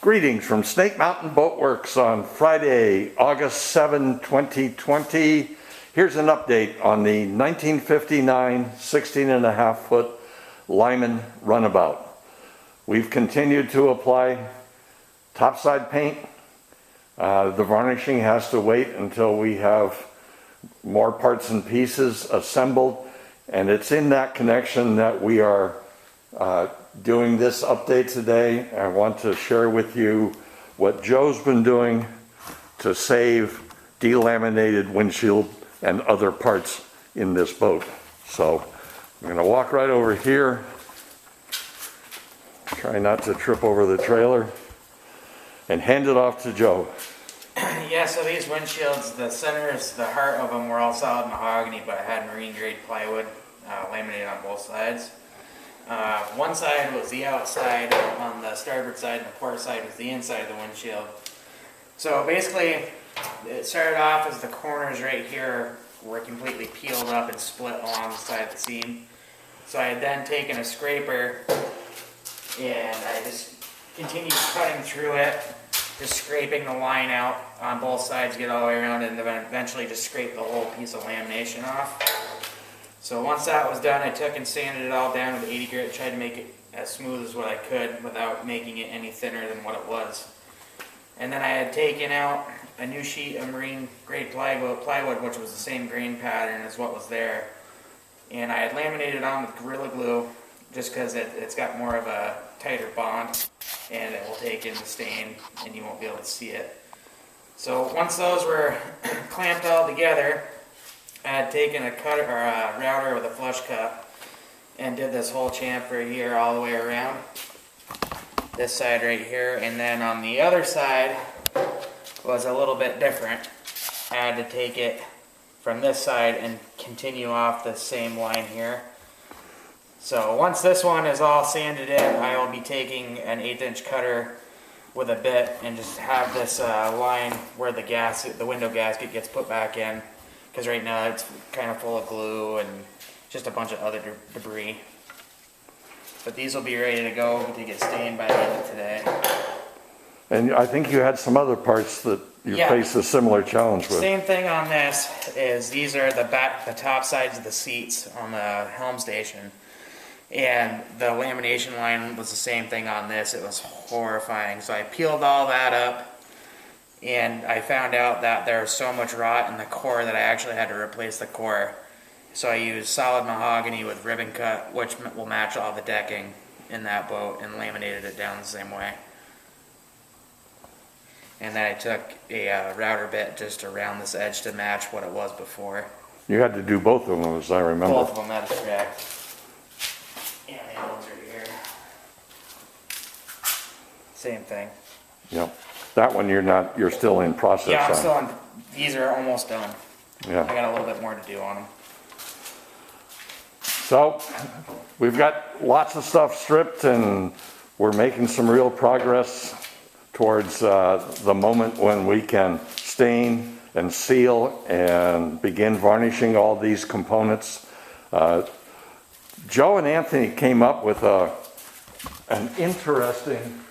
Greetings from Snake Mountain Boatworks on Friday, August 7, 2020. Here's an update on the 1959 16.5 foot Lyman runabout. We've continued to apply topside paint. The varnishing has to wait until we have more parts and pieces assembled, and it's in that connection that we are doing this update today. I want to share with you what Joe's been doing to save delaminated windshield and other parts in this boat. So I'm going to walk right over here, try not to trip over the trailer, and hand it off to Joe. Yeah, so these windshields, the centers, the heart of them were all solid mahogany, but I had marine grade plywood laminated on both sides. One side was the outside on the starboard side, and the port side was the inside of the windshield. So basically, it started off as the corners right here were completely peeled up and split along the side of the seam. So I had then taken a scraper and I just continued cutting through it, just scraping the line out on both sides, get all the way around, and then eventually just scrape the whole piece of lamination off. So once that was done, I took and sanded it all down with 80 grit, tried to make it as smooth as what I could without making it any thinner than what it was. And then I had taken out a new sheet of marine grade plywood, which was the same grain pattern as what was there. And I had laminated on with Gorilla Glue just because it's got more of a tighter bond and it will take in the stain and you won't be able to see it. So once those were clamped all together, I had taken a cutter or a router with a flush cut and did this whole chamfer here all the way around this side right here, and then on the other side was a little bit different. I had to take it from this side and continue off the same line here. So once this one is all sanded in, I will be taking an 1/8 inch cutter with a bit and just have this line where the window gasket gets put back in, because right now it's kind of full of glue and just a bunch of other debris. But these will be ready to go to get stained by the end of today. And I think you had some other parts that you faced a similar challenge with. Same thing on this is these are the top sides of the seats on the helm station. And the lamination line was the same thing on this. It was horrifying. So I peeled all that up, and I found out that there was so much rot in the core that I actually had to replace the core. So I used solid mahogany with ribbon cut, which will match all the decking in that boat, and laminated it down the same way. And then I took a router bit just around this edge to match what it was before. You had to do both of them, as I remember. Both of them, that is correct. And the other ones are here. Same thing. Yep. That one you're still in process on. Yeah, I'm still in. These are almost done. Yeah. I got a little bit more to do on them. So we've got lots of stuff stripped, and we're making some real progress towards the moment when we can stain and seal and begin varnishing all these components. Joe and Anthony came up with an interesting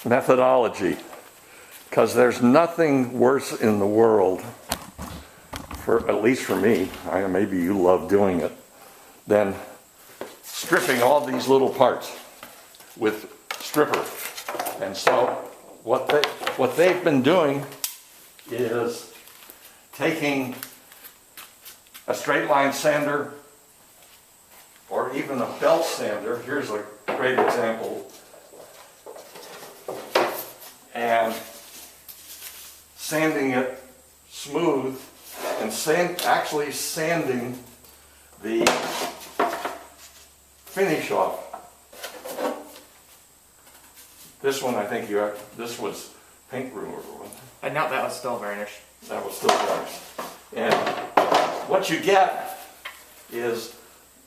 methodology, because there's nothing worse in the world, at least for me, maybe you love doing it, than stripping all these little parts with stripper. And so what they've been doing is taking a straight line sander or even a belt sander. Here's a great example. And sanding it smooth, and actually sanding the finish off. This one, I think this was paint remover, wasn't it? No, that was still varnished. That was still varnished. And what you get is,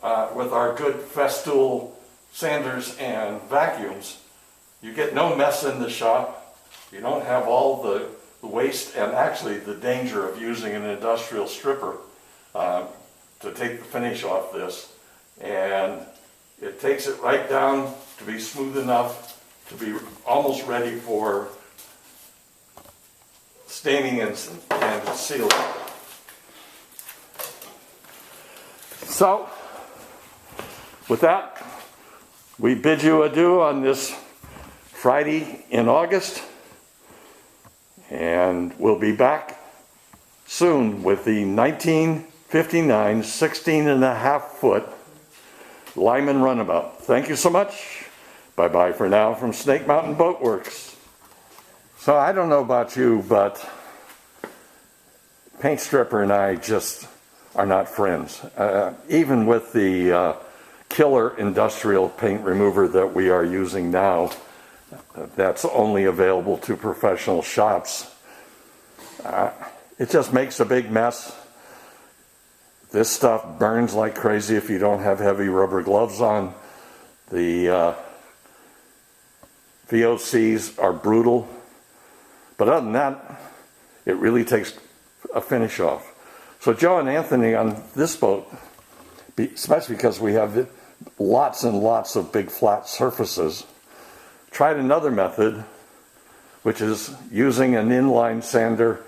with our good Festool sanders and vacuums, you get no mess in the shop. You don't have all the waste and actually the danger of using an industrial stripper to take the finish off this. And it takes it right down to be smooth enough to be almost ready for staining and sealing. So, with that, we bid you adieu on this Friday in August, and we'll be back soon with the 1959 16.5 foot Lyman runabout. Thank you so much. Bye-bye for now from Snake Mountain Boatworks. So I don't know about you, but Paint Stripper and I just are not friends. Even with the killer industrial paint remover that we are using now, that's only available to professional shops. It just makes a big mess. This stuff burns like crazy if you don't have heavy rubber gloves on. The VOCs are brutal. But other than that, it really takes a finish off. So Joe and Anthony on this boat, especially because we have lots and lots of big flat surfaces, tried another method, which is using an inline sander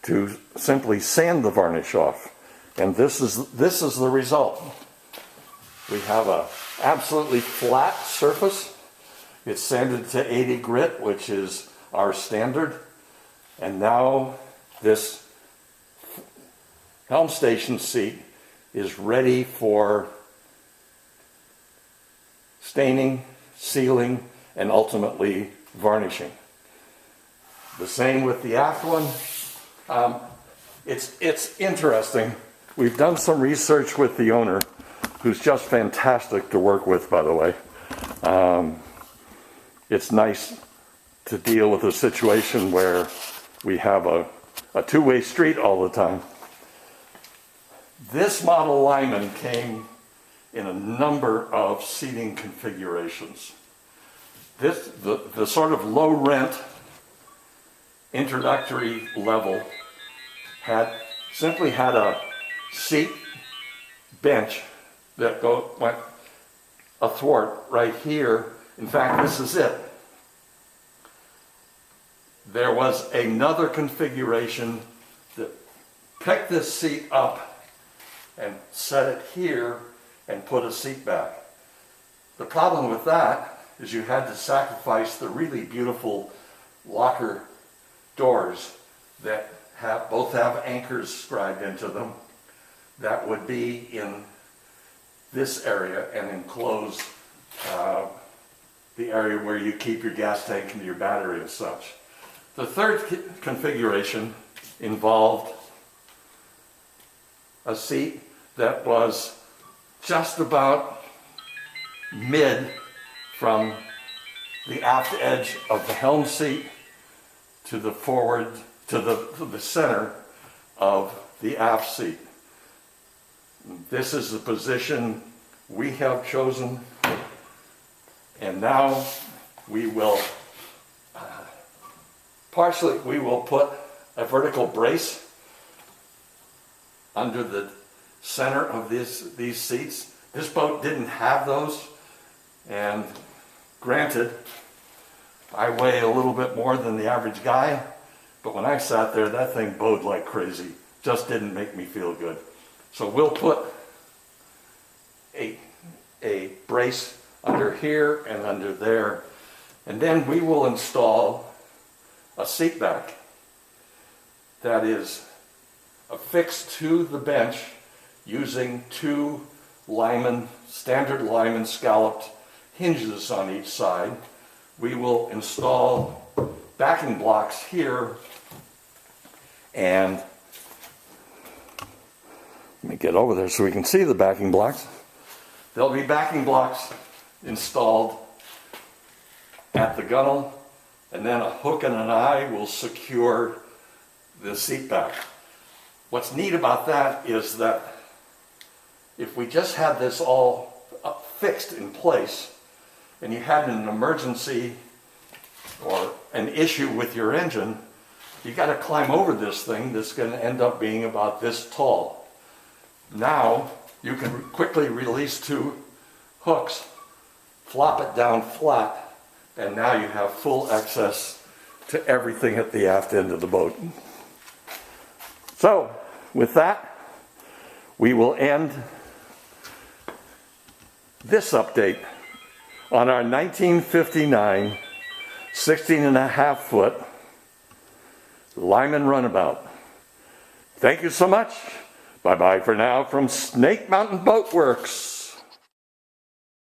to simply sand the varnish off. And this is the result. We have a absolutely flat surface. It's sanded to 80 grit, which is our standard. And now this helm station seat is ready for staining, sealing, and ultimately varnishing. The same with the aft one. It's interesting. We've done some research with the owner, who's just fantastic to work with, by the way. It's nice to deal with a situation where we have a two-way street all the time. This model Lyman came in a number of seating configurations. The sort of low rent introductory level simply had a seat bench that went athwart right here. In fact, this is it. There was another configuration that picked this seat up and set it here and put a seat back. The problem with that is you had to sacrifice the really beautiful locker doors that both have anchors scribed into them that would be in this area and enclose the area where you keep your gas tank and your battery and such. The third configuration involved a seat that was just about mid from the aft edge of the helm seat to the forward, to the center of the aft seat. This is the position we have chosen, and now we will put a vertical brace under the center of these seats. This boat didn't have those, and granted, I weigh a little bit more than the average guy, but when I sat there, that thing bowed like crazy. Just didn't make me feel good. So we'll put a brace under here and under there, and then we will install a seat back that is affixed to the bench using two standard Lyman scalloped hinges on each side. We will install backing blocks here, and let me get over there so we can see the backing blocks. There'll be backing blocks installed at the gunnel, and then a hook and an eye will secure the seat back. What's neat about that is that if we just had this all fixed in place and you had an emergency or an issue with your engine, you got to climb over this thing that's going to end up being about this tall. Now you can quickly release two hooks flop it down flat, and now you have full access to everything at the aft end of the boat. So, with that, we will end this update on our 1959 16.5 foot Lyman runabout. Thank you so much. Bye-bye for now from Snake Mountain Boatworks.